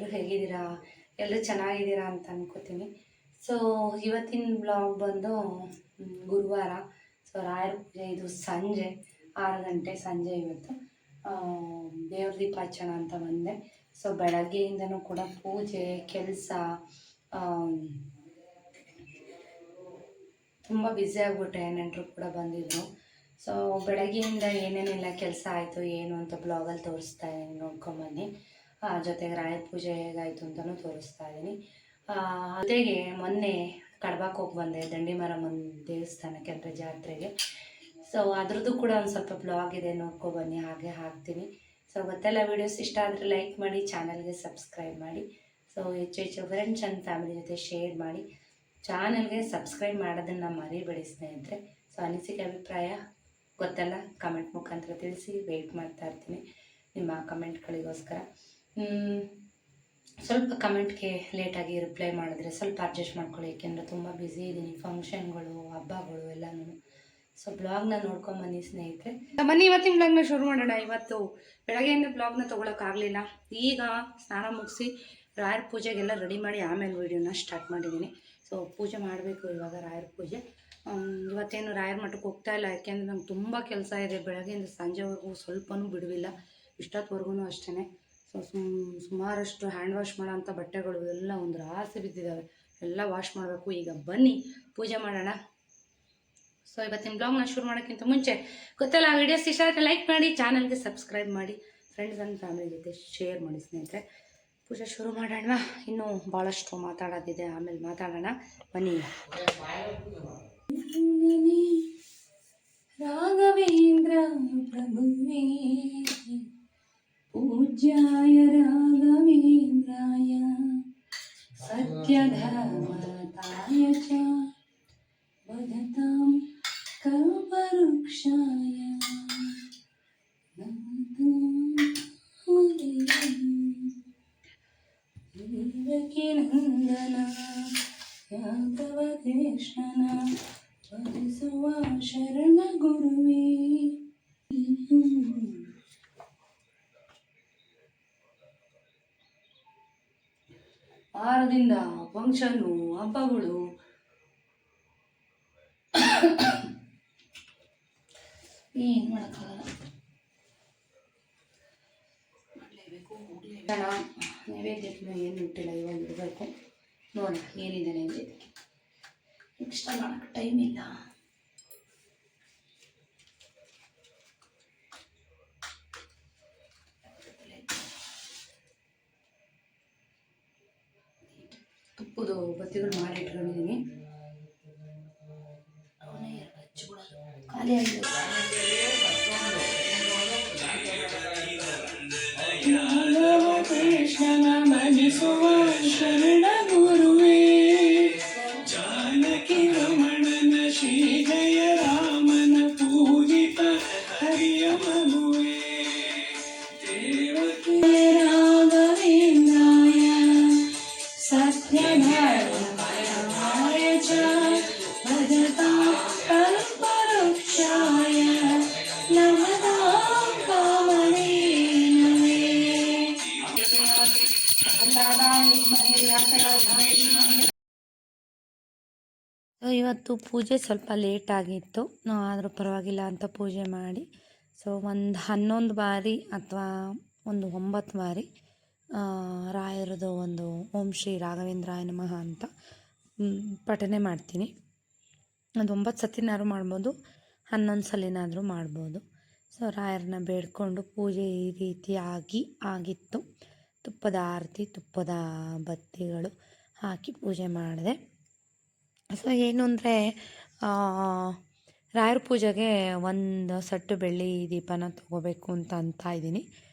ಎಲ್ಲರೂ ಹೇಗಿದ್ದೀರಾ? ಎಲ್ಲರೂ ಚೆನ್ನಾಗಿದ್ದೀರಾ ಅಂತ ಅನ್ಕೋತೀನಿ. ಸೊ ಇವತ್ತಿನ ಬ್ಲಾಗ್ ಬಂದು ಗುರುವಾರ. ಸೊ ರಾಯರ ಪೂಜೆ, ಇದು ಸಂಜೆ 6 ಗಂಟೆ ಸಂಜೆ ಇವತ್ತು ದೇವ್ರ ದೀಪ ಹಚ್ಚೋಣ ಅಂತ ಬಂದೆ. ಸೊ ಬೆಳಗ್ಗೆಯಿಂದನೂ ಕೂಡ ಪೂಜೆ ಕೆಲಸ ತುಂಬ ಬ್ಯುಸಿ ಆಗಿಬಿಟ್ಟೆ. ನೆಂಟರು ಕೂಡ ಬಂದಿದ್ರು. ಸೊ ಬೆಳಗ್ಗೆಯಿಂದ ಏನೇನೆಲ್ಲ ಕೆಲಸ ಆಯಿತು ಏನು ಅಂತ ಬ್ಲಾಗಲ್ಲಿ ತೋರಿಸ್ತಾ ಇದ್ದೀನಿ, ನೋಡ್ಕೊಂಬನ್ನಿ. ಜೊತೆಗೆ ರಾಯರ ಪೂಜೆ ಹೇಗಾಯಿತು ಅಂತಲೂ ತೋರಿಸ್ತಾ ಇದ್ದೀನಿ. ಜೊತೆಗೆ ಮೊನ್ನೆ ಕಡ್ಬಕ್ಕೆ ಹೋಗಿ ಬಂದೆ, ದಂಡಿಮಾರಮ್ಮನ ದೇವಸ್ಥಾನಕ್ಕೆ, ಅಂದರೆ ಜಾತ್ರೆಗೆ. ಸೊ ಅದ್ರದ್ದು ಕೂಡ ಒಂದು ಸ್ವಲ್ಪ ಬ್ಲಾಗ್ ಇದೆ, ನೋಡ್ಕೊಬನ್ನಿ, ಹಾಗೆ ಹಾಕ್ತೀನಿ. ಸೊ ಗೊತ್ತೆಲ್ಲ ವೀಡಿಯೋಸ್ ಇಷ್ಟ ಆದರೆ ಲೈಕ್ ಮಾಡಿ, ಚಾನಲ್ಗೆ ಸಬ್ಸ್ಕ್ರೈಬ್ ಮಾಡಿ. ಸೊ ಹೆಚ್ಚು ಫ್ರೆಂಡ್ಸ್ ಆ್ಯಂಡ್ ಫ್ಯಾಮಿಲಿ ಜೊತೆ ಶೇರ್ ಮಾಡಿ. ಚಾನಲ್ಗೆ ಸಬ್ಸ್ಕ್ರೈಬ್ ಮಾಡೋದನ್ನು ಮರಿಬೇಡಿ ಸ್ನೇಹಿತರೆ. ಸೊ ಅನಿಸಿಕೆ ಅಭಿಪ್ರಾಯ ಗೊತ್ತಲ್ಲ, ಕಮೆಂಟ್ ಮುಖಾಂತರ ತಿಳಿಸಿ. ವೆಯ್ಟ್ ಮಾಡ್ತಾ ಇರ್ತೀನಿ ನಿಮ್ಮ ಕಮೆಂಟ್ಗಳಿಗೋಸ್ಕರ. ಸ್ವಲ್ಪ ಕಮೆಂಟ್ಗೆ ಲೇಟಾಗಿ ರಿಪ್ಲೈ ಮಾಡಿದ್ರೆ ಸ್ವಲ್ಪ ಅಡ್ಜಸ್ಟ್ ಮಾಡ್ಕೊಳ್ಳಿ, ಏಕೆಂದರೆ ತುಂಬ ಬ್ಯುಸಿ ಇದ್ದೀನಿ, ಫಂಕ್ಷನ್ಗಳು, ಹಬ್ಬಗಳು ಎಲ್ಲನೂ. ಸೊ ಬ್ಲಾಗ್ನ ನೋಡ್ಕೊಂಬನ್ನಿ ಸ್ನೇಹಿತರೆ. ಬನ್ನಿ ಇವತ್ತಿನ ಬ್ಲಾಗ್ನ ಶುರು ಮಾಡೋಣ. ಇವತ್ತು ಬೆಳಗ್ಗೆಯಿಂದ ಬ್ಲಾಗ್ನ ತೊಗೊಳಕ್ಕಾಗಲಿಲ್ಲ. ಈಗ ಸ್ನಾನ ಮುಗಿಸಿ ರಾಯರ ಪೂಜೆಗೆಲ್ಲ ರೆಡಿ ಮಾಡಿ ಆಮೇಲೆ ವೀಡಿಯೋನ ಸ್ಟಾರ್ಟ್ ಮಾಡಿದ್ದೀನಿ. ಸೊ ಪೂಜೆ ಮಾಡಬೇಕು ಇವಾಗ, ರಾಯರ ಪೂಜೆ. ಇವತ್ತೇನು ರಾಯರ ಮಠಕ್ಕೆ ಹೋಗ್ತಾ ಇಲ್ಲ, ಯಾಕೆಂದರೆ ನಂಗೆ ತುಂಬ ಕೆಲಸ ಇದೆ. ಬೆಳಗ್ಗೆಯಿಂದ ಸಂಜೆವರೆಗೂ ಸ್ವಲ್ಪನೂ ಬಿಡುವಿಲ್ಲ, ಇಷ್ಟೊತ್ತವರೆಗೂ ಅಷ್ಟೇ. ಸೊ ಸುಮಾರಷ್ಟು ಹ್ಯಾಂಡ್ ವಾಶ್ ಮಾಡೋ ಅಂಥ ಬಟ್ಟೆಗಳು ಎಲ್ಲ ಒಂದು ರಾಶಿ ಬಿದ್ದಿದ್ದಾವೆ, ಎಲ್ಲ ವಾಶ್ ಮಾಡಬೇಕು. ಈಗ ಬನ್ನಿ ಪೂಜೆ ಮಾಡೋಣ. ಸೊ ಇವತ್ತಿನ ಬ್ಲಾಗ್ನ ಶುರು ಮಾಡೋಕ್ಕಿಂತ ಮುಂಚೆ ಗೊತ್ತಲ್ಲ, ವೀಡಿಯೋಸ್ ಇಷ್ಟ ಆದರೆ ಲೈಕ್ ಮಾಡಿ, ಚಾನಲ್ಗೆ ಸಬ್ಸ್ಕ್ರೈಬ್ ಮಾಡಿ, ಫ್ರೆಂಡ್ಸ್ ಆ್ಯಂಡ್ ಫ್ಯಾಮಿಲಿ ಜೊತೆ ಶೇರ್ ಮಾಡಿ ಸ್ನೇಹಿತರೆ. ಪೂಜೆ ಶುರು ಮಾಡೋಣ. ಇನ್ನೂ ಭಾಳಷ್ಟು ಮಾತಾಡೋದಿದೆ, ಆಮೇಲೆ ಮಾತಾಡೋಣ ಬನ್ನಿ. ರಾಘವೇಂದ್ರ ಪ್ರಭುವೇ ಪೂಜ್ಯಾಯ ರಾಘವೇಂದ್ರಾಯ ಸತ್ಯಧರ್ಮತಾಯ ಚ ಭಜತಾಂ ಕಲ್ಪವೃಕ್ಷಾಯ ದೇವಕಿ ನಂದನ ಯಾದವ ಕೃಷ್ಣನ ಭಜಿಸುವ ಶರಣ ಗುರುವೇ. ವಾರದಿಂದ ಫಂಕ್ಷನ್ನು, ಹಬ್ಬಗಳು, ಏನು ಮಾಡೋಕ್ಕಾಗಲ್ಲ, ಮಾಡಲೇಬೇಕು, ಹೋಗಲೇಬೇಡ. ನೈವೇದ್ಯಕ್ಕೆ ಏನು ಇಟ್ಟಿಲ್ಲ, ಇವಾಗ ಇಡಬೇಕು. ನೋಡೋಣ ಏನಿದೆ ನೈವೇದ್ಯಕ್ಕೆ. ನೆಕ್ಸ್ಟ್ ಮಾಡೋಕ್ಕೆ ಟೈಮ್ ಇಲ್ಲ. ತುಪ್ಪದು ಬತ್ತಿಗಳು ಮಾಡಿ ಇಟ್ಕೊಂಡಿದ್ದೀನಿ. ಖಾಲಿ ಆಗಿದೆ. ಕೃಷ್ಣನ ಭಜಿಸುವ ಶರಣ ಗುರುವೇ ಜಾನಕಿ ರಮಣನ ಶ್ರೀ ಜಯ ರಾಮನ ಪೂಜಿತ ಹರಿಯ ಮಗುವೇ ದೇವಕಿ ರಾಘವೇಂದ್ರಾಯ ಸತ್ಯಧರ್ಮತಾಯ ಚ ಭಜತಾಂ ಕಲ್ಪವೃಕ್ಷಾಯ ನಮತಾಂ ಕಾಮಧೇನವೇ. ಸೊ ಇವತ್ತು ಪೂಜೆ ಸ್ವಲ್ಪ ಲೇಟ್ ಆಗಿತ್ತು, ಆದರೂ ಪರವಾಗಿಲ್ಲ ಅಂತ ಪೂಜೆ ಮಾಡಿ. ಸೊ ಒಂದು 11 ಬಾರಿ ಅಥವಾ ಒಂದು 9 ಬಾರಿ ರಾಯರದು ಒಂದು ಓಂ ಶ್ರೀ ರಾಘವೇಂದ್ರಾಯ ನಮಃ ಅಂತ ಪಠನೆ ಮಾಡ್ತೀನಿ. ಒಂದು 9 ಸತಿನಾದ್ರು ಮಾಡ್ಬೋದು, 11 ಸಲಿನಾದರೂ ಮಾಡ್ಬೋದು. ಸೊ ರಾಯರನ್ನ ಬೇಡ್ಕೊಂಡು ಪೂಜೆ ಈ ರೀತಿಯಾಗಿ ಆಗಿತ್ತು. ತುಪ್ಪದ ಆರತಿ, ತುಪ್ಪದ ಬತ್ತಿಗಳು ಹಾಕಿ ಪೂಜೆ ಮಾಡಿದೆ. ಸೊ ಏನು ಅಂದರೆ ರಾಯರ ಪೂಜೆಗೆ ಒಂದು ಸೆಟ್ಟು ಬೆಳ್ಳಿ ದೀಪನ ತೊಗೋಬೇಕು ಅಂತ ಇದ್ದೀನಿ.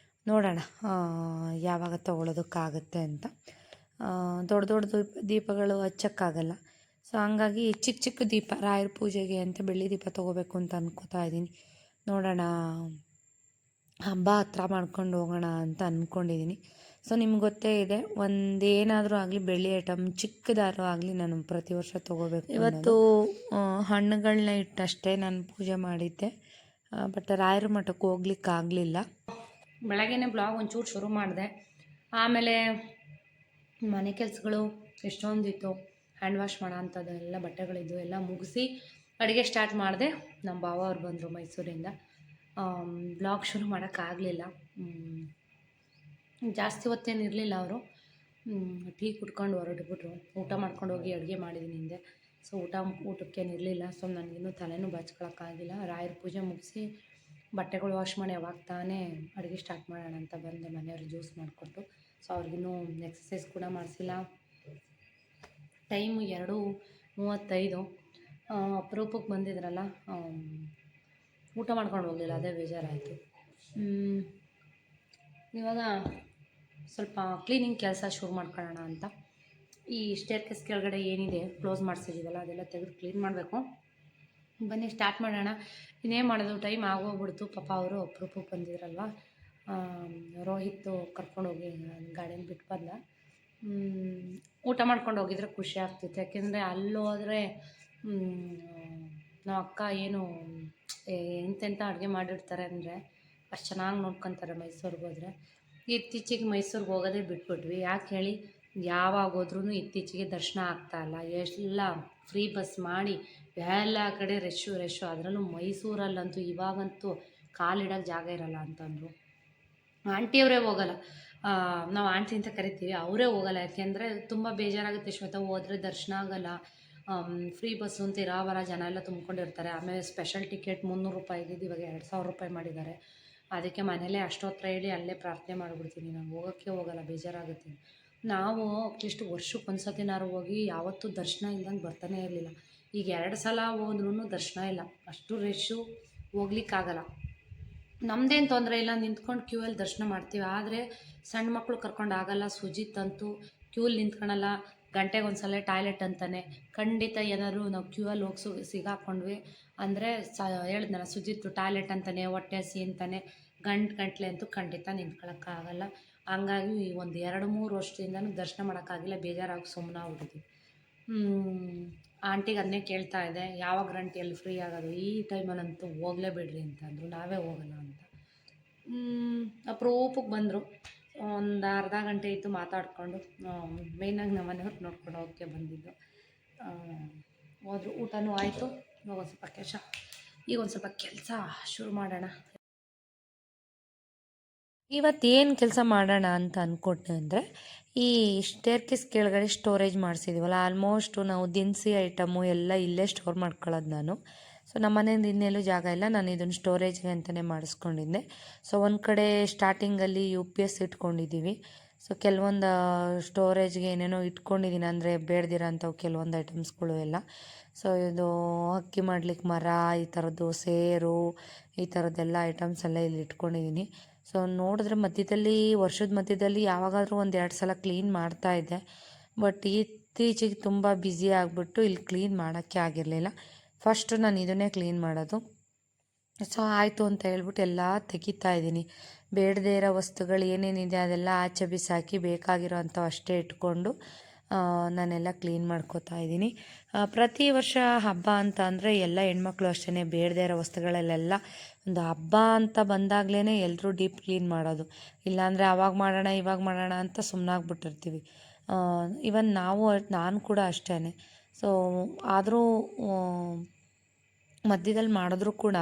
ನೋಡೋಣ ಯಾವಾಗ ತೊಗೊಳೋದಕ್ಕಾಗುತ್ತೆ ಅಂತ. ದೊಡ್ಡ ದೊಡ್ಡ ದೀಪಗಳು ಹಚ್ಚೋಕ್ಕಾಗಲ್ಲ. ಸೊ ಹಂಗಾಗಿ ಚಿಕ್ಕ ಚಿಕ್ಕ ದೀಪ ರಾಯರ ಪೂಜೆಗೆ ಅಂತ ಬೆಳ್ಳಿ ದೀಪ ತೊಗೋಬೇಕು ಅಂತ ಅಂದ್ಕೋತಾ ಇದ್ದೀನಿ. ನೋಡೋಣ, ಹಬ್ಬ ಹತ್ರ ಮಾಡ್ಕೊಂಡು ಹೋಗೋಣ ಅಂತ ಅಂದ್ಕೊಂಡಿದ್ದೀನಿ. ಸೊ ನಿಮ್ಗೆ ಗೊತ್ತೇ ಇದೆ, ಒಂದೇನಾದರೂ ಆಗಲಿ ಬೆಳ್ಳಿ ಐಟಮ್ ಚಿಕ್ಕದಾದ್ರೂ ಆಗಲಿ ನಾನು ಪ್ರತಿ ವರ್ಷ ತೊಗೋಬೇಕು. ಇವತ್ತು ಹಣ್ಣುಗಳನ್ನ ಇಟ್ಟಷ್ಟೇ ನಾನು ಪೂಜೆ ಮಾಡಿದ್ದೆ, ಬಟ್ ರಾಯರ ಮಠಕ್ಕೆ ಹೋಗ್ಲಿಕ್ಕಾಗಲಿಲ್ಲ. ಬೆಳಗ್ಗೆನೇ ಬ್ಲಾಗ್ ಒಂಚೂರು ಶುರು ಮಾಡಿದೆ, ಆಮೇಲೆ ಮನೆ ಕೆಲಸಗಳು ಎಷ್ಟೊಂದಿತ್ತು, ಹ್ಯಾಂಡ್ ವಾಶ್ ಮಾಡೋ ಅಂಥದ್ದೆಲ್ಲ ಬಟ್ಟೆಗಳಿದ್ದು ಎಲ್ಲ ಮುಗಿಸಿ ಅಡುಗೆ ಸ್ಟಾರ್ಟ್ ಮಾಡಿದೆ. ನಮ್ಮ ಭಾವ ಅವ್ರು ಬಂದರು ಮೈಸೂರಿಂದ. ಬ್ಲಾಗ್ ಶುರು ಮಾಡೋಕ್ಕಾಗಲಿಲ್ಲ, ಜಾಸ್ತಿ ಹೊತ್ತೇನು ಇರಲಿಲ್ಲ ಅವರು. ಟೀ ಕುಡ್ಕೊಂಡು ಹೊರಟ್ಬಿಟ್ರು. ಊಟ ಮಾಡ್ಕೊಂಡು ಹೋಗಿ ಅಡುಗೆ ಮಾಡಿದ್ದೀನಿ ಹಿಂದೆ. ಸೊ ಊಟಕ್ಕೇನು ಇರಲಿಲ್ಲ. ಸೊ ನನಗಿನ್ನೂ ತಲೆನೂ ಬಾಚ್ಕೊಳಕ್ಕಾಗಿಲ್ಲ. ರಾಯರ ಪೂಜೆ ಮುಗಿಸಿ ಬಟ್ಟೆಗಳು ವಾಶ್ ಮಾಡಿ ಯಾವಾಗ ತಾನೇ ಅಡುಗೆ ಸ್ಟಾರ್ಟ್ ಮಾಡೋಣ ಅಂತ ಬಂದೆ. ಮನೆಯವ್ರಿಗೆ ಜ್ಯೂಸ್ ಮಾಡಿಕೊಟ್ಟು. ಸೊ ಅವ್ರಿಗಿನ್ನೂ ಎಕ್ಸಸೈಸ್ ಕೂಡ ಮಾಡಿಸಿಲ್ಲ. ಟೈಮು 2:35. ಅಪರೂಪಕ್ಕೆ ಬಂದಿದ್ರಲ್ಲ, ಊಟ ಮಾಡ್ಕೊಂಡು ಹೋಗಲಿಲ್ಲ, ಅದೇ ಬೇಜಾರಾಯಿತು. ಇವಾಗ ಸ್ವಲ್ಪ ಕ್ಲೀನಿಂಗ್ ಕೆಲಸ ಶುರು ಮಾಡ್ಕೊಳ್ಳೋಣ ಅಂತ. ಈ ಸ್ಟೇರ್ಕೇಸ್ ಕೆಳಗಡೆ ಏನಿದೆ ಕ್ಲೋಸ್ ಮಾಡಿಸಿದ್ದೀವಲ್ಲ ಅದೆಲ್ಲ ತೆಗೆದು ಕ್ಲೀನ್ ಮಾಡಬೇಕು. ಬನ್ನಿ ಸ್ಟಾರ್ಟ್ ಮಾಡೋಣ. ಇನ್ನೇನು ಮಾಡೋದು, ಟೈಮ್ ಆಗೋಗ್ಬಿಡ್ತು. ಪಾಪ ಅವರು ಅಪರೂಪಕ್ಕೆ ಬಂದಿದ್ರಲ್ವ, ರೋಹಿತ್ತು ಕರ್ಕೊಂಡೋಗಿ ಗಾಡಿಯಲ್ಲಿ ಬಿಟ್ಟು ಬಂದ. ಊಟ ಮಾಡ್ಕೊಂಡು ಹೋಗಿದ್ರೆ ಖುಷಿ ಆಗ್ತಿತ್ತು. ಯಾಕೆಂದರೆ ಅಲ್ಲೋದ್ರೆ ನಮ್ಮ ಅಕ್ಕ ಏನು ಎಂತೆಂಥ ಅಡುಗೆ ಮಾಡಿರ್ತಾರೆ ಅಂದರೆ ಅಷ್ಟು ಚೆನ್ನಾಗಿ ನೋಡ್ಕೊತಾರೆ ಮೈಸೂರಿಗೆ ಹೋದರೆ. ಇತ್ತೀಚೆಗೆ ಮೈಸೂರಿಗೆ ಹೋಗೋದೇ ಬಿಟ್ಬಿಟ್ವಿ. ಯಾಕೆ ಹೇಳಿ, ಯಾವಾಗ ಹೋದ್ರೂ ಇತ್ತೀಚೆಗೆ ದರ್ಶನ ಆಗ್ತಾಯಿಲ್ಲ. ಎಲ್ಲ ಫ್ರೀ ಬಸ್ ಮಾಡಿ ಎಲ್ಲ ಕಡೆ ರಶ್ಶು. ಅದರಲ್ಲೂ ಮೈಸೂರಲ್ಲಂತೂ ಇವಾಗಂತೂ ಕಾಲಿಡೋಕ್ಕೆ ಜಾಗ ಇರೋಲ್ಲ ಅಂತಂದರು. ಆಂಟಿಯವರೇ ಹೋಗಲ್ಲ, ನಾವು ಆಂಟಿ ಅಂತ ಕರಿತೀವಿ, ಅವರೇ ಹೋಗಲ್ಲ. ಯಾಕೆಂದರೆ ತುಂಬ ಬೇಜಾರಾಗುತ್ತೆ ಶ್ವೇತಾ, ಹೋದರೆ ದರ್ಶನ ಆಗೋಲ್ಲ. ಫ್ರೀ ಬಸ್ಸು ಅಂತ ಇರಾವರ ಜನ ಎಲ್ಲ ತುಂಬ್ಕೊಂಡಿರ್ತಾರೆ. ಆಮೇಲೆ ಸ್ಪೆಷಲ್ ಟಿಕೆಟ್ 300 ರೂಪಾಯಿ ಇದ್ದಿದ್ದು ಇವಾಗ 2000 ರೂಪಾಯಿ ಮಾಡಿದ್ದಾರೆ. ಅದಕ್ಕೆ ಮನೇಲೇ ಅಷ್ಟೊತ್ತರ ಹೇಳಿ ಅಲ್ಲೇ ಪ್ರಾರ್ಥನೆ ಮಾಡಿಬಿಡ್ತೀನಿ. ನಾನು ಹೋಗೋಲ್ಲ, ಬೇಜಾರಾಗುತ್ತೆ. ನಾವು ಅಟ್ಲೀಸ್ಟ್ ವರ್ಷಕ್ಕೆ ಒಂದು ಸತಿನಾರು ಹೋಗಿ ಯಾವತ್ತೂ ದರ್ಶನ ಇಲ್ದಂಗೆ ಬರ್ತಾನೆ ಇರಲಿಲ್ಲ. ಈಗ 2 ಸಲ ಹೋದ್ರೂ ದರ್ಶನ ಇಲ್ಲ, ಅಷ್ಟು ರಶ್ಶು, ಹೋಗ್ಲಿಕ್ಕಾಗಲ್ಲ. ನಮ್ಮದೇನು ತೊಂದರೆ ಇಲ್ಲ, ನಿಂತ್ಕೊಂಡು ಕ್ಯೂಯಲ್ಲಿ ದರ್ಶನ ಮಾಡ್ತೀವಿ. ಆದರೆ ಸಣ್ಣ ಮಕ್ಕಳು ಕರ್ಕೊಂಡು ಆಗಲ್ಲ. ಸುಜಿತ್ ಅಂತೂ ಕ್ಯೂಲ್ಲಿ ನಿಂತ್ಕೊಳ್ಳಲ್ಲ, ಗಂಟೆಗೆ ಒಂದು ಸಲ ಟಾಯ್ಲೆಟ್ ಅಂತಾನೆ. ಖಂಡಿತ ಏನಾದ್ರು ನಾವು ಕ್ಯೂಯಲ್ಲಿ ಹೋಗಿ ಸಿಗಾಕೊಂಡ್ವಿ ಅಂದರೆ ಹೇಳಿದ್ನಲ್ಲ, ಸುಜಿತ್ ಟಾಯ್ಲೆಟ್ ಅಂತಾನೆ, ಹೊಟ್ಟೆ ಹಸಿ ಅಂತಾನೆ, ಗಂಟಲೆ ಅಂತೂ ಖಂಡಿತ ನಿಂತ್ಕೊಳ್ಳೋಕ್ಕಾಗಲ್ಲ. ಹಂಗಾಗಿ ಒಂದು 2-3 ವರ್ಷದಿಂದನೂ ದರ್ಶನ ಮಾಡೋಕ್ಕಾಗಿಲ್ಲ. ಬೇಜಾರಾಗಿ ಸುಮ್ಮನಾಗ್ಬಿಟ್ಟಿದ್ವಿ. ಆಂಟಿಗೆ ಅದನ್ನೇ ಕೇಳ್ತಾ ಇದೆ, ಯಾವಾಗ ಗಂಟೆಯಲ್ಲಿ ಫ್ರೀ ಆಗೋದು, ಈ ಟೈಮಲ್ಲಂತೂ ಹೋಗಲೇಬೇಡ್ರಿ ಅಂತಂದರು. ನಾವೇ ಹೋಗೋಲ್ಲ ಅಂತ. ಅಪರೂಪಕ್ಕೆ ಬಂದರು. ಒಂದು ಅರ್ಧ ಗಂಟೆ ಇತ್ತು ಮಾತಾಡಿಕೊಂಡು. ಮೇಯ್ನಾಗಿ ನಮ್ಮ ಮನೆಯವ್ರಿಗೆ ನೋಡ್ಕೊಂಡು ಹೋಗೋಕ್ಕೆ ಬಂದಿದ್ದು. ಹೋದ್ರು, ಊಟನೂ ಆಯಿತು. ಈಗ ಒಂದು ಸ್ವಲ್ಪ ಕೆಲಸ ಶುರು ಮಾಡೋಣ. ಇವತ್ತೇನು ಕೆಲಸ ಮಾಡೋಣ ಅಂತ ಅಂದ್ಕೊಂಡೆ ಅಂದರೆ, ಈ ಸ್ಟೇರ್ಕೇಸ್ ಕೆಳಗಡೆ ಸ್ಟೋರೇಜ್ ಮಾಡಿಸಿದ್ದೀವಲ್ಲ, ಆಲ್ಮೋಸ್ಟು ನಾವು ದಿನಸಿ ಐಟಮು ಎಲ್ಲ ಇಲ್ಲೇ ಸ್ಟೋರ್ ಮಾಡ್ಕೊಳ್ಳೋದು ನಾನು. ಸೊ ನಮ್ಮ ಮನೆಯಿಂದ ಇನ್ನೆಲ್ಲೂ ಜಾಗ ಇಲ್ಲ, ನಾನು ಇದನ್ನು ಸ್ಟೋರೇಜ್ಗೆ ಅಂತಲೇ ಮಾಡಿಸ್ಕೊಂಡಿದ್ದೆ. ಸೊ ಒಂದು ಕಡೆ ಸ್ಟಾರ್ಟಿಂಗಲ್ಲಿ UPS ಇಟ್ಕೊಂಡಿದ್ದೀವಿ. ಸೊ ಕೆಲವೊಂದು ಸ್ಟೋರೇಜ್ಗೆ ಏನೇನೋ ಇಟ್ಕೊಂಡಿದ್ದೀನಿ, ಅಂದರೆ ಬೇಡ್ದಿರೋ ಅಂಥವು ಕೆಲವೊಂದು ಐಟಮ್ಸ್ಗಳು ಎಲ್ಲ. ಸೊ ಇದು ಅಕ್ಕಿ ಮಾಡ್ಲಿಕ್ಕೆ ಮರ, ಈ ಥರದ್ದು ಸೇರು, ಈ ಥರದ್ದೆಲ್ಲ ಐಟಮ್ಸ್ ಎಲ್ಲ ಇಲ್ಲಿ ಇಟ್ಕೊಂಡಿದ್ದೀನಿ. ಸೊ ನೋಡಿದ್ರೆ ವರ್ಷದ ಮಧ್ಯದಲ್ಲಿ ಯಾವಾಗಾದರೂ 1-2 ಸಲ ಕ್ಲೀನ್ ಮಾಡ್ತಾಯಿದ್ದೆ. ಬಟ್ ಇತ್ತೀಚೆಗೆ ತುಂಬ ಬ್ಯುಸಿ ಆಗಿಬಿಟ್ಟು ಇಲ್ಲಿ ಕ್ಲೀನ್ ಮಾಡೋಕ್ಕೆ ಆಗಿರಲಿಲ್ಲ. ಫಸ್ಟು ನಾನು ಇದನ್ನೇ ಕ್ಲೀನ್ ಮಾಡೋದು. ಸೊ ಆಯಿತು ಅಂತ ಹೇಳ್ಬಿಟ್ಟು ಎಲ್ಲ ತೆಗಿತಾ ಇದ್ದೀನಿ. ಬೇಡದೇ ಇರೋ ವಸ್ತುಗಳು ಏನೇನಿದೆ ಅದೆಲ್ಲ ಆಚೆ ಬಿಸಾಕಿ ಬೇಕಾಗಿರೋ ಅಂಥವು ಅಷ್ಟೇ ಇಟ್ಕೊಂಡು ನಾನೆಲ್ಲ ಕ್ಲೀನ್ ಮಾಡ್ಕೋತಾ ಇದ್ದೀನಿ. ಪ್ರತಿ ವರ್ಷ ಹಬ್ಬ ಅಂತ ಅಂದರೆ ಎಲ್ಲ ಹೆಣ್ಮಕ್ಳು ಅಷ್ಟೇ, ಬೇಡದೇ ಇರೋ ವಸ್ತುಗಳಲ್ಲೆಲ್ಲ ಒಂದು ಹಬ್ಬ ಅಂತ ಬಂದಾಗಲೇ ಎಲ್ಲರೂ ಡೀಪ್ ಕ್ಲೀನ್ ಮಾಡೋದು. ಇಲ್ಲಾಂದರೆ ಆವಾಗ ಮಾಡೋಣ ಇವಾಗ ಮಾಡೋಣ ಅಂತ ಸುಮ್ಮನಾಗ್ಬಿಟ್ಟಿರ್ತೀವಿ. ಇವನ್ ನಾನು ಕೂಡ ಅಷ್ಟೇ. ಸೊ ಆದರೂ ಮಧ್ಯದಲ್ಲಿ ಮಾಡಿದ್ರೂ ಕೂಡ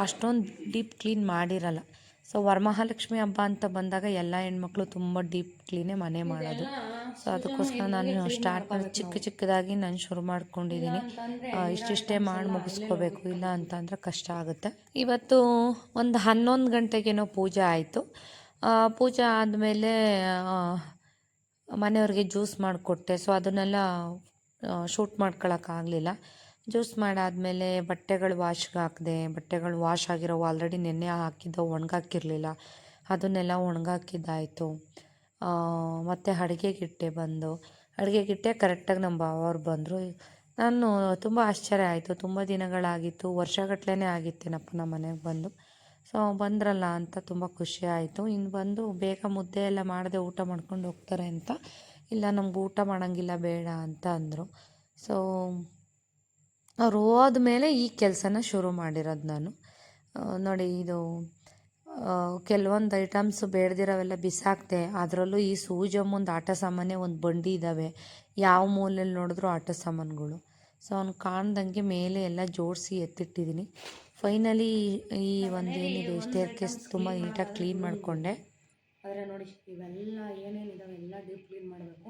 ಅಷ್ಟೊಂದು ಡೀಪ್ ಕ್ಲೀನ್ ಮಾಡಿರಲ್ಲ. ಸೊ ವರಮಹಾಲಕ್ಷ್ಮಿ ಹಬ್ಬ ಅಂತ ಬಂದಾಗ ಎಲ್ಲ ಹೆಣ್ಮಕ್ಳು ತುಂಬ ಡೀಪ್ ಕ್ಲೀನೇ ಮನೆ ಮಾಡೋದು. ಸೊ ಅದಕ್ಕೋಸ್ಕರ ನಾನು ಸ್ಟಾರ್ಟ್ ಮಾಡಿ ಚಿಕ್ಕದಾಗಿ ನಾನು ಶುರು ಮಾಡ್ಕೊಂಡಿದ್ದೀನಿ. ಇಷ್ಟಿಷ್ಟೇ ಮಾಡಿ ಮುಗಿಸ್ಕೋಬೇಕು, ಇಲ್ಲ ಅಂತಂದರೆ ಕಷ್ಟ ಆಗುತ್ತೆ. ಇವತ್ತು ಒಂದು 11 ಗಂಟೆಗೇನೋ ಪೂಜೆ ಆಯಿತು. ಪೂಜೆ ಆದಮೇಲೆ ಮನೆಯವ್ರಿಗೆ ಜ್ಯೂಸ್ ಮಾಡಿಕೊಟ್ಟೆ. ಸೊ ಅದನ್ನೆಲ್ಲ ಶೂಟ್ ಮಾಡ್ಕೊಳಕ್ಕಾಗಲಿಲ್ಲ. ಜ್ಯೂಸ್ ಮಾಡಾದಮೇಲೆ ಬಟ್ಟೆಗಳು ವಾಶ್ಗೆ ಹಾಕಿದೆ. ಬಟ್ಟೆಗಳು ವಾಶ್ ಆಗಿರೋವು ಆಲ್ರೆಡಿ ನೆನ್ನೆ ಹಾಕಿದ್ದವು, ಒಣಗಾಕಿರಲಿಲ್ಲ, ಅದನ್ನೆಲ್ಲ ಒಣಗಾಕಿದ್ದಾಯಿತು. ಮತ್ತು ಅಡುಗೆಗಿಟ್ಟೆ ಕರೆಕ್ಟಾಗಿ ನಮ್ಮ ಭಾವವ್ರು ಬಂದರು. ನಾನು ತುಂಬ ಆಶ್ಚರ್ಯ ಆಯಿತು. ತುಂಬ ದಿನಗಳಾಗಿತ್ತು, ವರ್ಷಗಟ್ಟಲೆ ಆಗಿತ್ತೇನಪ್ಪ ನಮ್ಮ ಮನೆಗೆ ಬಂದು. ಸೊ ಬಂದ್ರಲ್ಲ ಅಂತ ತುಂಬ ಖುಷಿ ಆಯಿತು. ಇನ್ನು ಬಂದು ಬೇಗ ಮುದ್ದೆ ಎಲ್ಲ ಮಾಡದೆ ಊಟ ಮಾಡ್ಕೊಂಡು ಹೋಗ್ತಾರೆ ಅಂತ. ಇಲ್ಲ ನಮ್ಗೆ ಊಟ ಮಾಡೋಂಗಿಲ್ಲ, ಬೇಡ ಅಂತ ಅಂದರು. ಸೊ ಅವ್ರು ಹೋದ್ಮೇಲೆ ಈ ಕೆಲಸನ ಶುರು ಮಾಡಿರೋದು ನಾನು. ನೋಡಿ, ಇದು ಕೆಲವೊಂದು ಐಟಮ್ಸ್ ಬೇಡದಿರೋವೆಲ್ಲ ಬಿಸಾಕ್ದೆ. ಅದರಲ್ಲೂ ಈ ಸೂಜಮ್ಮಂದು ಆಟ ಸಾಮಾನೇ ಒಂದು ಬಂಡಿ ಇದ್ದಾವೆ, ಯಾವ ಮೂಲೆಯಲ್ಲಿ ನೋಡಿದ್ರು ಆಟ ಸಾಮಾನುಗಳು. ಸೊ ಅವ್ನು ಕಾಣ್ದಂಗೆ ಮೇಲೆ ಎಲ್ಲ ಜೋಡಿಸಿ ಎತ್ತಿಟ್ಟಿದ್ದೀನಿ. ಫೈನಲಿ ಈ ಒಂದು ಏನಿದೆ ಸ್ಟೇರ್ಕೇಸ್ ತುಂಬ ನೀಟಾಗಿ ಕ್ಲೀನ್ ಮಾಡಿಕೊಂಡೆ. ಆದರೆ ನೋಡಿ ಇವೆಲ್ಲ ಏನೇನಿದಾವೆ ಎಲ್ಲ ಡೀಪ್ ಕ್ಲೀನ್ ಮಾಡಬೇಕು.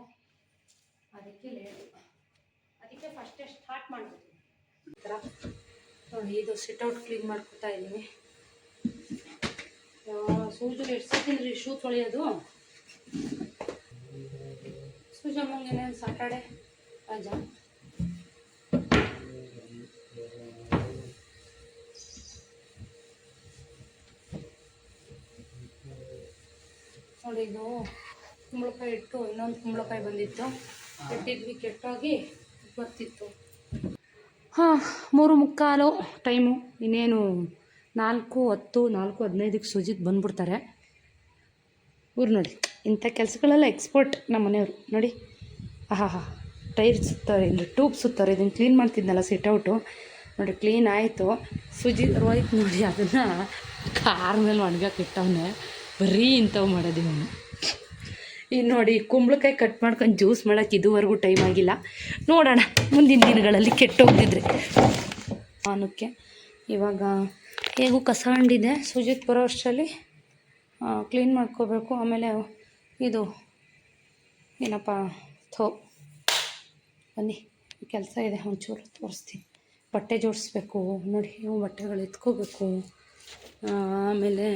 ಅದಕ್ಕೆ ಫಸ್ಟೇ ಸ್ಟಾರ್ಟ್ ಮಾಡಬೇಕು. ನೋಡಿ ಇದು ಸಿಟ್ಔಟ್ ಕ್ಲೀನ್ ಮಾಡ್ಕೊತಾ ಇದ್ದೀನಿ. ಸೂಜಲ್ಲಿ ಎಷ್ಟು ಸತಿಂದ್ರಿ ಶೂ ತೊಳೆಯೋದು. ಸೂಜಮ್ಮಂಗೆ ಸಾಟರ್ಡೆ ರಜಾ. ನೋಡಿ ಇದು ಕುಂಬಳಕಾಯಿ ಇಟ್ಟು ಇನ್ನೊಂದು ಕುಂಬಳಕಾಯಿ ಬಂದಿತ್ತು, ಕೆಟ್ಟಿದ್ವಿ, ಕೆಟ್ಟೋಗಿ ಬರ್ತಿತ್ತು. 3:45 ಟೈಮು. ಇನ್ನೇನು 4:10 4:15ಕ್ಕೆ ಸುಜಿತ್ ಬಂದ್ಬಿಡ್ತಾರೆ. ಇವ್ರು ನೋಡಿ ಇಂಥ ಕೆಲಸಗಳೆಲ್ಲ ಎಕ್ಸ್ಪರ್ಟ್ ನಮ್ಮ ಮನೆಯವರು. ನೋಡಿ ಟೈರ್ ಸುತ್ತಾರೆ, ಇಲ್ಲಿ ಟ್ಯೂಬ್ ಸುತ್ತಾರೆ. ಇದನ್ನು ಕ್ಲೀನ್ ಮಾಡ್ತಿದ್ನಲ್ಲ ಸಿಟ್ಔಟು, ನೋಡಿ ಕ್ಲೀನ್ ಆಯಿತು. ರೋಹಿತ್ ನೋಡಿ ಅದನ್ನು ಕಾರ್ ಮೇಲೆ ಒಣಗಕ್ಕೆ ಇಟ್ಟವನೇ. ಬರೀ ಇಂಥವು ಮಾಡೋದು ಅವನು. ಇನ್ನು ನೋಡಿ ಕುಂಬಳಕಾಯಿ ಕಟ್ ಮಾಡ್ಕೊಂಡು ಜ್ಯೂಸ್ ಮಾಡೋಕ್ಕೆ ಇದುವರೆಗೂ ಟೈಮ್ ಆಗಿಲ್ಲ. ನೋಡೋಣ ಮುಂದಿನ ದಿನಗಳಲ್ಲಿ ಕೆಟ್ಟೋಗ್ದಿದ್ರೆ ಅವನಕ್ಕೆ. ಇವಾಗ ಹೇಗೂ ಕಸ ಹಂಡಿದೆ, ಸುಜಿತ್ ಬರೋ ಅಷ್ಟರಲ್ಲಿ ಕ್ಲೀನ್ ಮಾಡ್ಕೋಬೇಕು. ಆಮೇಲೆ ಇದು ಏನಪ್ಪ ಬನ್ನಿ ಕೆಲಸ ಇದೆ, ಒಂಚೂರು ತೋರಿಸ್ತೀನಿ. ಬಟ್ಟೆ ಜೋಡಿಸ್ಬೇಕು ನೋಡಿ, ಇವು ಬಟ್ಟೆಗಳು ಎತ್ಕೋಬೇಕು. ಆಮೇಲೆ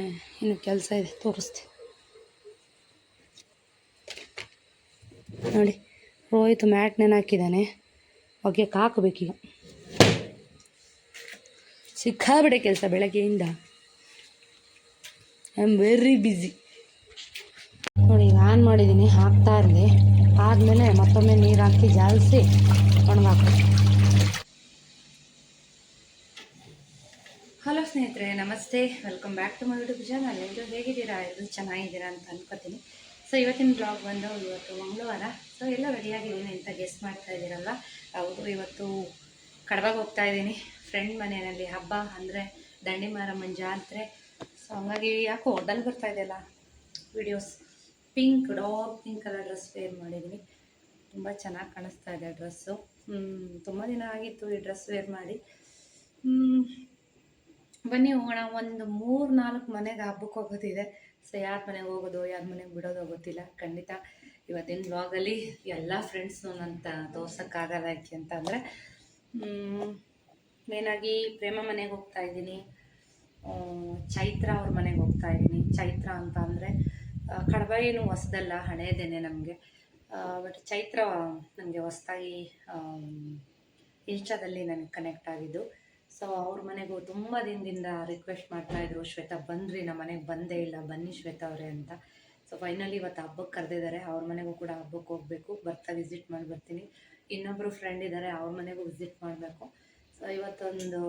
ಇನ್ನು ಕೆಲಸ ಇದೆ, ತೋರಿಸ್ತೀನಿ ನೋಡಿ. ರೋಹಿತ್ ಮ್ಯಾಟ್ ನೆನಾಕಿದ್ದಾನೆ, ಒಗೆಯಕ್ಕೆ ಹಾಕಬೇಕೀಗ. ಸಿಕ್ಕಾಬಿಡೆ ಕೆಲಸ ಬೆಳಗ್ಗೆಯಿಂದ. I am very busy. ನೋಡಿ ಈಗ ಆನ್ ಮಾಡಿದ್ದೀನಿ, ಹಾಕ್ತಾ ಇರಲಿ. ಆದಮೇಲೆ ಮತ್ತೊಮ್ಮೆ ನೀರು ಹಾಕಿ ಜಾಲಿಸಿ ಒಣಗಾಕ್ಬೇಕು. ಹಲೋ ಸ್ನೇಹಿತರೆ, ನಮಸ್ತೆ, welcome back to my YouTube channel. ಎಲ್ಲರೂ ಹೇಗಿದ್ದೀರಾ? ಎಲ್ಲರೂ ಚೆನ್ನಾಗಿದ್ದೀರಾ ಅಂತ ಅನ್ಕೋತೀನಿ. ಸೊ ಇವತ್ತಿನ ಬ್ಲಾಗ್ ಬಂದು ಇವತ್ತು ಮಂಗಳವಾರ. ಸೊ ಎಲ್ಲ ರೆಡಿಯಾಗಿದ್ದೀನಿ ಅಂತ ಗೆಸ್ಟ್ ಮಾಡ್ತಾ ಇದ್ದೀರಲ್ಲ, ಹೌದು. ಇವತ್ತು ಕಡಬಾಗ ಹೋಗ್ತಾ ಇದ್ದೀನಿ, ಫ್ರೆಂಡ್ ಮನೆಯಲ್ಲಿ ಹಬ್ಬ, ಅಂದರೆ ದಂಡಿ ಮಾರಮ್ಮನ ಜಾತ್ರೆ. ಸೊ ಹಂಗಾಗಿ ಯಾಕೋ ಹೊಡಲ್ಲಿ ಬರ್ತಾ ಇದೆಯಲ್ಲ videos. Dark pink colour dress wear ಮಾಡಿದ್ದೀನಿ. ತುಂಬ ಚೆನ್ನಾಗಿ ಕಾಣಿಸ್ತಾ ಇದೆ ಡ್ರೆಸ್ಸು. ತುಂಬ ದಿನ ಆಗಿತ್ತು ಈ ಡ್ರೆಸ್ ವೇರ್ ಮಾಡಿ. ಬನ್ನಿ ಹೋಗೋಣ. ಒಂದು 3-4 ಮನೆಗೆ ಹಬ್ಬಕ್ಕೆ ಹೋಗೋದಿದೆ. ಸೊ ಯಾರ ಮನೆಗೆ ಹೋಗೋದು, ಯಾರ ಮನೆಗೆ ಬಿಡೋದು ಗೊತ್ತಿಲ್ಲ. ಖಂಡಿತ ಇವತ್ತಿನ ಬ್ಲಾಗಲ್ಲಿ ಎಲ್ಲ ಫ್ರೆಂಡ್ಸ್ನು ನಂತ ತೋರ್ಸೋಕ್ಕಾಗಲ್ಲ. ಯಾಕೆ ಅಂತಂದರೆ ಮೇನಾಗಿ ಪ್ರೇಮ ಮನೆಗೆ ಹೋಗ್ತಾ ಇದ್ದೀನಿ, ಚೈತ್ರ ಅವ್ರ ಮನೆಗೆ ಹೋಗ್ತಾ ಇದ್ದೀನಿ. ಚೈತ್ರ ಅಂತ ಅಂದರೆ ಕಡಬ ಏನು ಹೊಸದಲ್ಲ, ಹಳೇದೇನೆ ನಮಗೆ. ಬಟ್ ಚೈತ್ರ ನನಗೆ ಹೊಸದಾಗಿ ಇನ್ಸ್ಟಾದಲ್ಲಿ ನನಗೆ ಕನೆಕ್ಟ್ ಆಗಿದ್ದು. ಸೊ ಅವ್ರ ಮನೆಗೂ ತುಂಬ ದಿನದಿಂದ ರಿಕ್ವೆಸ್ಟ್ ಮಾಡ್ತಾಯಿದ್ರು, ಶ್ವೇತಾ ಬಂದ್ರಿ, ನಮ್ಮ ಮನೆಗೆ ಬಂದೇ ಇಲ್ಲ, ಬನ್ನಿ ಶ್ವೇತಾ ಅವರೇ ಅಂತ. ಸೊ ಫೈನಲಿ ಇವತ್ತು ಹಬ್ಬಕ್ಕೆ ಕರೆದಿದ್ದಾರೆ. ಅವ್ರ ಮನೆಗೂ ಕೂಡ ಹಬ್ಬಕ್ಕೆ ಹೋಗಬೇಕು, ಬರ್ತಾ ವಿಸಿಟ್ ಮಾಡಿ ಬರ್ತೀನಿ. ಇನ್ನೊಬ್ಬರು ಫ್ರೆಂಡ್ ಇದ್ದಾರೆ, ಅವ್ರ ಮನೆಗೂ ವಿಸಿಟ್ ಮಾಡಬೇಕು. ಸೊ ಇವತ್ತೊಂದು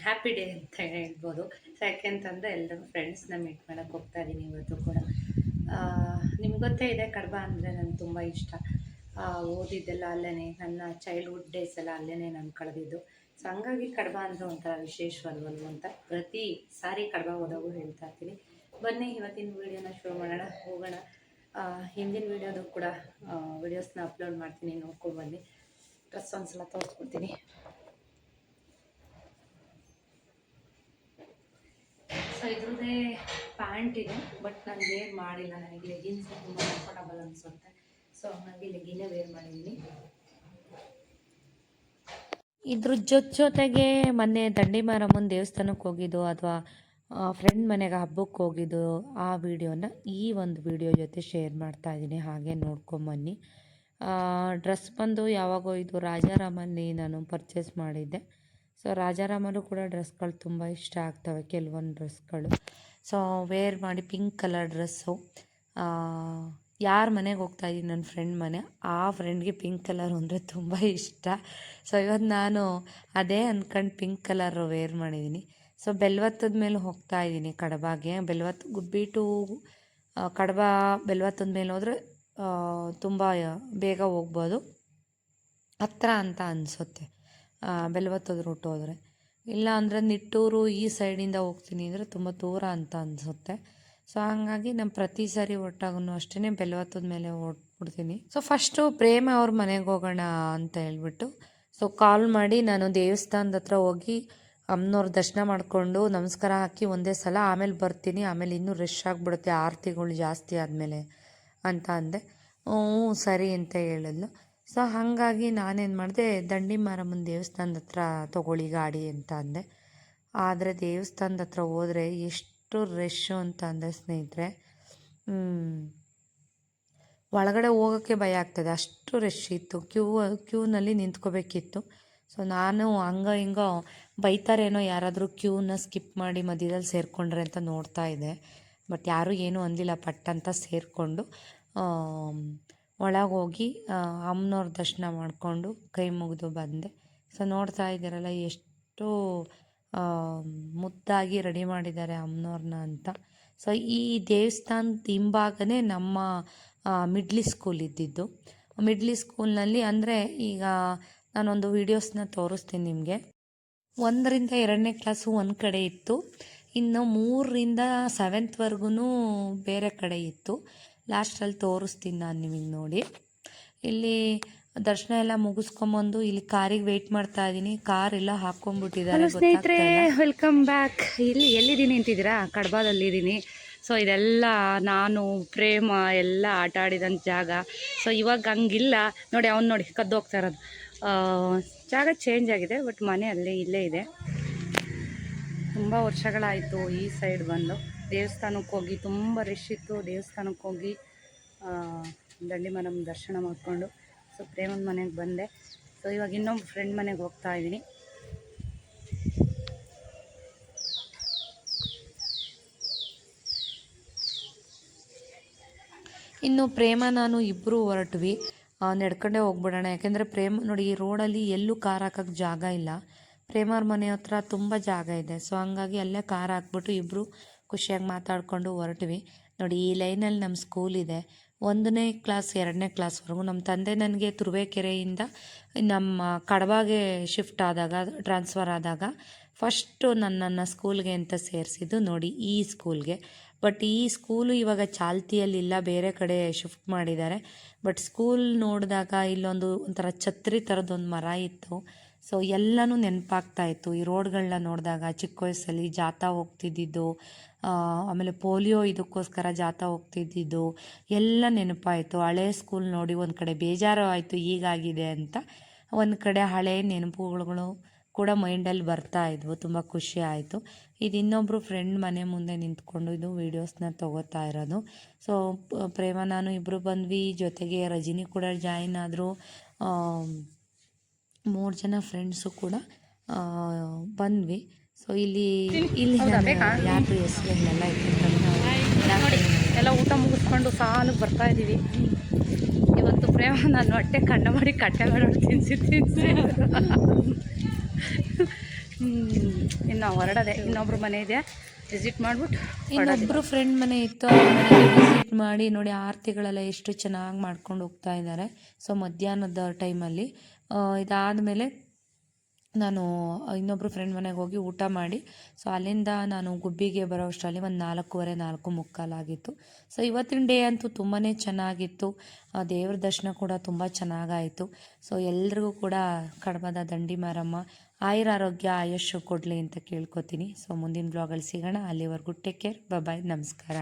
ಹ್ಯಾಪಿ ಡೇ ಅಂತ ಹೇಳ್ಬೋದು. ಸೊ ಯಾಕೆಂತಂದರೆ ಎಲ್ಲರೂ ಫ್ರೆಂಡ್ಸ್ನ ಮೀಟ್ ಮಾಡೋಕ್ಕೆ ಹೋಗ್ತಾ ಇದ್ದೀನಿ ಇವತ್ತು ಕೂಡ. ನಿಮ್ಗೆ ಗೊತ್ತೇ ಇದೆ, ಕಡಬ ಅಂದರೆ ನನಗೆ ತುಂಬ ಇಷ್ಟ. ಓದಿದ್ದೆಲ್ಲ ಅಲ್ಲೇ, ನನ್ನ ಚೈಲ್ಡ್ಹುಡ್ ಡೇಸ್ ಎಲ್ಲ ಅಲ್ಲೇ ನಾನು ಕಳೆದಿದ್ದು. ಸೊ ಹಂಗಾಗಿ ಕಡಬ ಅಂದರೆ ಒಂಥರ ವಿಶೇಷವಲ್ವಲ್ವ ಅಂತ ಪ್ರತಿ ಸಾರಿ ಕಡಬ ಹೋದಾಗೂ ಹೇಳ್ತಾ ಇರ್ತೀನಿ. ಬನ್ನಿ ಇವತ್ತಿನ ವೀಡಿಯೋನ ಶುರು ಮಾಡೋಣ, ಹೋಗೋಣ. ಹಿಂದಿನ ವೀಡಿಯೋದು ಕೂಡ ವೀಡಿಯೋಸ್ನ ಅಪ್ಲೋಡ್ ಮಾಡ್ತೀನಿ, ನೋಡ್ಕೊಂಡು ಬನ್ನಿ. ಡ್ರೆಸ್ ಒಂದ್ಸಲ ತೋರಿಸ್ಕೊಡ್ತೀನಿ. ಸೊ ಇದ್ರದ್ದೇ ಪ್ಯಾಂಟ್ ಇದೆ, ಬಟ್ ನಾನು ವೇರ್ ಮಾಡಿಲ್ಲ. ನನಗೆ ಲೆಗಿನ್ಸ್ ತುಂಬ ಕಂಫರ್ಟಬಲ್ ಅನಿಸುತ್ತೆ. ಸೊ ಹಾಗಾಗಿ ಲೆಗಿನ್ನೇ ವೇರ್ ಮಾಡಿದ್ದೀನಿ. ಇದ್ರ ಜೊತೆಗೆ ಮೊನ್ನೆ ದಂಡಿ ಮಾರಮ್ಮನ ದೇವಸ್ಥಾನಕ್ಕೆ ಹೋಗಿದ್ದು, ಅಥವಾ ಫ್ರೆಂಡ್ ಮನೆಗೆ ಹಬ್ಬಕ್ಕೆ ಹೋಗಿದ್ದು, ಆ ವಿಡಿಯೋನ ಈ ಒಂದು ವಿಡಿಯೋ ಜೊತೆ ಶೇರ್ ಮಾಡ್ತಾ ಇದ್ದೀನಿ. ಹಾಗೆ ನೋಡ್ಕೊಂಬನ್ನಿ. ಡ್ರೆಸ್ ಬಂದು ಯಾವಾಗೋ ಇದು ರಾಜಾರಾಮಲ್ಲಿ ನಾನು ಪರ್ಚೇಸ್ ಮಾಡಿದ್ದೆ. ಸೊ ರಾಜಾರಾಮಲ್ಲೂ ಕೂಡ ಡ್ರೆಸ್ಗಳು ತುಂಬ ಇಷ್ಟ ಆಗ್ತವೆ, ಕೆಲವೊಂದು ಡ್ರೆಸ್ಗಳು. ಸೊ ವೇರ್ ಮಾಡಿ ಪಿಂಕ್ ಕಲರ್ ಡ್ರೆಸ್ಸು. ಯಾರ ಮನೆಗೆ ಹೋಗ್ತಾಯಿದ್ದೀನಿ, ನನ್ನ ಫ್ರೆಂಡ್ ಮನೆ, ಆ ಫ್ರೆಂಡ್ಗೆ ಪಿಂಕ್ ಕಲರ್ ಅಂದರೆ ತುಂಬ ಇಷ್ಟ. ಸೊ ಇವತ್ತು ನಾನು ಅದೇ ಅಂದ್ಕೊಂಡು ಪಿಂಕ್ ಕಲರ್ ವೇರ್ ಮಾಡಿದ್ದೀನಿ. ಸೊ ಬೆಲ್ವತ್ತದ ಮೇಲೆ ಹೋಗ್ತಾ ಇದ್ದೀನಿ ಕಡಬಾಗೆ. ಬೆಲ್ವತ್ತು ಗುಬ್ಬಿಟ್ಟು ಕಡಬ ಬೆಲ್ವತ್ತದ ಮೇಲೆ ಹೋದರೆ ತುಂಬ ಬೇಗ ಹೋಗ್ಬೋದು, ಹತ್ರ ಅಂತ ಅನಿಸುತ್ತೆ ಬೆಲ್ವತ್ತದ ರೂಟ್ ಹೋದರೆ. ಇಲ್ಲ ಅಂದರೆ ನಿಟ್ಟೂರು ಈ ಸೈಡಿಂದ ಹೋಗ್ತೀನಿ ಅಂದರೆ ತುಂಬ ದೂರ ಅಂತ ಅನಿಸುತ್ತೆ. ಸೊ ಹಾಗಾಗಿ ನಾನು ಪ್ರತಿ ಸಾರಿ ಒಟ್ಟಾಗೂ ಅಷ್ಟೇ ಬೆಲವತ್ತದ ಮೇಲೆ ಓಡ್ಬಿಡ್ತೀನಿ. ಸೊ ಫಸ್ಟು ಪ್ರೇಮ ಅವ್ರ ಮನೆಗೆ ಹೋಗೋಣ ಅಂತ ಹೇಳ್ಬಿಟ್ಟು ಸೊ ಕಾಲ್ ಮಾಡಿ ನಾನು ದೇವಸ್ಥಾನದ ಹತ್ರ ಹೋಗಿ ಅಮ್ಮನವ್ರ ದರ್ಶನ ಮಾಡಿಕೊಂಡು ನಮಸ್ಕಾರ ಹಾಕಿ ಒಂದೇ ಸಲ ಆಮೇಲೆ ಬರ್ತೀನಿ, ಆಮೇಲೆ ಇನ್ನೂ ರಶ್ ಆಗಿಬಿಡುತ್ತೆ ಆರತಿಗಳು ಜಾಸ್ತಿ ಆದಮೇಲೆ ಅಂತ ಅಂದೆ. ಹ್ಞೂ ಸರಿ ಅಂತ ಹೇಳಿದ್ಲು. ಸೊ ಹಾಗಾಗಿ ನಾನೇನು ಮಾಡಿದೆ, ದಂಡಿ ಮಾರಮ್ಮನ ದೇವಸ್ಥಾನದ ಹತ್ರ ತೊಗೊಳ್ಳಿ ಗಾಡಿ ಅಂತ ಅಂದೆ. ಆದರೆ ದೇವಸ್ಥಾನದ ಹತ್ರ ಹೋದರೆ ಎಷ್ಟು ರಶ್ಶು ಅಂತ ಅಂದೆ ಸ್ನೇಹಿತರೆ. ಒಳಗಡೆ ಹೋಗೋಕ್ಕೆ ಭಯ ಆಗ್ತದೆ, ಅಷ್ಟು ರಶ್ ಇತ್ತು. ಕ್ಯೂನಲ್ಲಿ ನಿಂತ್ಕೋಬೇಕಿತ್ತು. ಸೊ ನಾನು ಹಂಗ ಹಿಂಗೋ ಬೈತಾರೇನೋ ಯಾರಾದರೂ ಕ್ಯೂನ ಸ್ಕಿಪ್ ಮಾಡಿ ಮಧ್ಯದಲ್ಲಿ ಸೇರಿಕೊಂಡ್ರೆ ಅಂತ ನೋಡ್ತಾ ಇದ್ದೆ. ಬಟ್ ಯಾರೂ ಏನೂ ಅಂದಿಲ್ಲ, ಪಟ್ಟಂತ ಸೇರಿಕೊಂಡು ಒಳಗೆ ಹೋಗಿ ಅಮ್ಮನವ್ರ ದರ್ಶನ ಮಾಡಿಕೊಂಡು ಕೈ ಮುಗಿದು ಬಂದೆ. ಸೊ ನೋಡ್ತಾ ಇದ್ದೀರಲ್ಲ ಎಷ್ಟು ಮುದ್ದಾಗಿ ರೆಡಿ ಮಾಡಿದ್ದಾರೆ ಅಮ್ಮನವ್ರನ್ನ ಅಂತ. ಸೊ ಈ ದೇವಸ್ಥಾನದ ಹಿಂಭಾಗನೇ ನಮ್ಮ ಮಿಡ್ಲಿ ಸ್ಕೂಲ್ ಇದ್ದಿದ್ದು. ಮಿಡ್ಲಿ ಸ್ಕೂಲ್ನಲ್ಲಿ ಅಂದರೆ ಈಗ ನಾನೊಂದು ವೀಡಿಯೋಸ್ನ ತೋರಿಸ್ತೀನಿ ನಿಮಗೆ. 1ರಿಂದ 2ನೇ ಕ್ಲಾಸು ಒಂದು ಕಡೆ ಇತ್ತು, ಇನ್ನು 3ರಿಂದ 7th ಬೇರೆ ಕಡೆ ಇತ್ತು. ಲಾಸ್ಟಲ್ಲಿ ತೋರಿಸ್ತೀನಿ ನಾನು ನಿಮಗೆ ನೋಡಿ. ಇಲ್ಲಿ ದರ್ಶನ ಎಲ್ಲ ಮುಗಿಸ್ಕೊಂಬಂದು ಇಲ್ಲಿ ಕಾರಿಗೆ ವೆಯ್ಟ್ ಮಾಡ್ತಾ ಇದ್ದೀನಿ. ಕಾರೆಲ್ಲ ಹಾಕ್ಕೊಂಡ್ಬಿಟ್ಟಿದ್ದಾರೆ. ಸ್ನೇಹಿತರೆ ವೆಲ್ಕಮ್ ಬ್ಯಾಕ್. ಇಲ್ಲಿ ಎಲ್ಲಿದ್ದೀನಿ ಅಂತಿದ್ದೀರಾ? ಕಡಬದಲ್ಲಿದ್ದೀನಿ. ಸೊ ಇದೆಲ್ಲ ನಾನು ಪ್ರೇಮ ಎಲ್ಲ ಆಟ ಆಡಿದಂಥ ಜಾಗ. ಸೊ ಇವಾಗ ಹಂಗಿಲ್ಲ ನೋಡಿ, ಅವ್ನು ನೋಡಿ ಕದ್ದು ಹೋಗ್ತಾ ಇರೋದು. ಜಾಗ ಚೇಂಜ್ ಆಗಿದೆ, ಬಟ್ ಮನೆ ಇಲ್ಲೇ ಇದೆ. ತುಂಬ ವರ್ಷಗಳಾಯಿತು ಈ ಸೈಡ್ ಬಂದು. ದೇವಸ್ಥಾನಕ್ಕೆ ಹೋಗಿ ತುಂಬ ರಶ್ ಇತ್ತು. ದೇವಸ್ಥಾನಕ್ಕೆ ಹೋಗಿ ದಂಡಿ ಮಾರಮ್ಮ ದರ್ಶನ ಮಾಡಿಕೊಂಡು ಸೊ ಪ್ರೇಮನ ಮನೆಗೆ ಬಂದೆ. ಸೊ ಇವಾಗ ಇನ್ನೊಬ್ಬ ಫ್ರೆಂಡ್ ಮನೆಗೆ ಹೋಗ್ತಾ ಇದ್ದೀನಿ. ಇನ್ನು ಪ್ರೇಮ ನಾನು ಇಬ್ಬರು ಹೊರಟ್ವಿ, ನಡ್ಕೊಂಡೇ ಹೋಗ್ಬಿಡೋಣ. ಯಾಕೆಂದರೆ ಪ್ರೇಮ ನೋಡಿ, ಈ ರೋಡಲ್ಲಿ ಎಲ್ಲೂ ಕಾರ್ ಹಾಕೋಕ್ಕೆ ಜಾಗ ಇಲ್ಲ. ಪ್ರೇಮವ್ರ ಮನೆ ಹತ್ರ ತುಂಬ ಜಾಗ ಇದೆ. ಸೊ ಹಂಗಾಗಿ ಅಲ್ಲೇ ಕಾರ್ ಹಾಕ್ಬಿಟ್ಟು ಇಬ್ಬರು ಖುಷಿಯಾಗಿ ಮಾತಾಡಿಕೊಂಡು ಹೊರಟ್ವಿ. ನೋಡಿ ಈ ಲೈನಲ್ಲಿ ನಮ್ಮ ಸ್ಕೂಲ್ ಇದೆ. 1ನೇ ಕ್ಲಾಸ್ 2ನೇ ಕ್ಲಾಸ್ವರೆಗೂ. ನಮ್ಮ ತಂದೆ ನನಗೆ ತುರುವೇಕೆರೆಯಿಂದ ನಮ್ಮ ಕಡಬಾಗೆ ಶಿಫ್ಟ್ ಆದಾಗ, ಟ್ರಾನ್ಸ್ಫರ್ ಆದಾಗ ಫಸ್ಟು ನನ್ನನ್ನು ಸ್ಕೂಲ್ಗೆ ಅಂತ ಸೇರಿಸಿದ್ದು ನೋಡಿ ಈ ಸ್ಕೂಲ್ಗೆ. ಬಟ್ ಈ ಸ್ಕೂಲು ಇವಾಗ ಚಾಲ್ತಿಯಲ್ಲಿಲ್ಲ, ಬೇರೆ ಕಡೆ ಶಿಫ್ಟ್ ಮಾಡಿದ್ದಾರೆ. ಬಟ್ ಸ್ಕೂಲ್ ನೋಡಿದಾಗ ಇಲ್ಲೊಂದು ಒಂಥರ ಛತ್ರಿ ಥರದ್ದೊಂದು ಮರ ಇತ್ತು. ಸೊ ಎಲ್ಲನೂ ನೆನಪಾಗ್ತಾಯಿತ್ತು ಈ ರೋಡ್ಗಳನ್ನ ನೋಡಿದಾಗ. ಚಿಕ್ಕ ವಯಸ್ಸಲ್ಲಿ ಜಾಥಾ ಹೋಗ್ತಿದ್ದಿದ್ದು, ಆಮೇಲೆ ಪೋಲಿಯೋ ಇದಕ್ಕೋಸ್ಕರ ಜಾಥಾ ಹೋಗ್ತಿದ್ದಿದ್ದು ಎಲ್ಲ ನೆನಪಾಯಿತು. ಹಳೆ ಸ್ಕೂಲ್ ನೋಡಿ ಒಂದು ಕಡೆ ಬೇಜಾರು ಆಯಿತು ಹೀಗಾಗಿದೆ ಅಂತ, ಒಂದು ಕಡೆ ಹಳೆ ನೆನಪುಗಳು ಕೂಡ ಮೈಂಡಲ್ಲಿ ಬರ್ತಾ ಇದ್ವು. ತುಂಬ ಖುಷಿ ಆಯಿತು. ಇದು ಇನ್ನೊಬ್ಬರು ಫ್ರೆಂಡ್ ಮನೆ ಮುಂದೆ ನಿಂತ್ಕೊಂಡು ಇದು ವೀಡಿಯೋಸ್ನ ತೊಗೋತಾ ಇರೋದು. ಸೊ ಪ್ರೇಮ ನಾನು ಇಬ್ಬರು ಬಂದ್ವಿ. ಜೊತೆಗೆ ರಜಿನಿ ಕೂಡ ಜಾಯಿನ್ ಆದರು. 3 ಜನ ಫ್ರೆಂಡ್ಸು ಕೂಡ ಬಂದ್ವಿ. ಸೊ ಇಲ್ಲಿ ಯಾರು ಹೆಸರುಗಳೆಲ್ಲ ಎಲ್ಲ ಊಟ ಮುಗಿಸ್ಕೊಂಡು ಸಾಲಿಗೆ ಬರ್ತಾ ಇದ್ದೀವಿ. ಇವತ್ತು ಪ್ರೇಮ ನಾನು ಹೊಟ್ಟೆ ಕಣ್ಣ ಮಾಡಿ ಕಟ್ಟೆ ಮಾಡೋದು ತಿನ್ಸಿ ಇನ್ನು ಹೊರಡದೆ. ಇನ್ನೊಬ್ರು ಮನೆ ಇದೆ, ವಿಸಿಟ್ ಮಾಡಿಬಿಟ್ಟು ಇನ್ನೊಬ್ಬರು ಫ್ರೆಂಡ್ ಮನೆ ಇತ್ತು, ಆ ಮನೆಗೆ ವಿಸಿಟ್ ಮಾಡಿ ನೋಡಿ ಆರತಿಗಳೆಲ್ಲ ಎಷ್ಟು ಚೆನ್ನಾಗಿ ಮಾಡ್ಕೊಂಡು ಹೋಗ್ತಾ ಇದ್ದಾರೆ. ಸೊ ಮಧ್ಯಾಹ್ನದ ಟೈಮಲ್ಲಿ ಇದಾದಮೇಲೆ ನಾನು ಇನ್ನೊಬ್ಬರು ಫ್ರೆಂಡ್ ಮನೆಗೆ ಹೋಗಿ ಊಟ ಮಾಡಿ ಸೊ ಅಲ್ಲಿಂದ ನಾನು ಗುಬ್ಬಿಗೆ ಬರೋ ಅಷ್ಟರಲ್ಲಿ ಒಂದು 4:15 4:45 ಆಗಿತ್ತು. ಸೊ ಇವತ್ತಿನ ಡೇ ಅಂತೂ ತುಂಬಾ ಚೆನ್ನಾಗಿತ್ತು. ದೇವ್ರ ದರ್ಶನ ಕೂಡ ತುಂಬ ಚೆನ್ನಾಗಾಯಿತು. ಸೊ ಎಲ್ರಿಗೂ ಕೂಡ ಕಡಬದ ದಂಡಿ ಮಾರಮ್ಮ ಆಯುರಾರೋಗ್ಯ ಆಯುಷ್ಯ ಕೊಡಲಿ ಅಂತ ಕೇಳ್ಕೊತೀನಿ. ಸೊ ಮುಂದಿನ ಬ್ಲಾಗಲ್ಲಿ ಸಿಗೋಣ. ಅಲ್ಲಿವರೆಗೂ ಟೇಕ್ ಕೇರ್, ಬಾಯ್, ನಮಸ್ಕಾರ.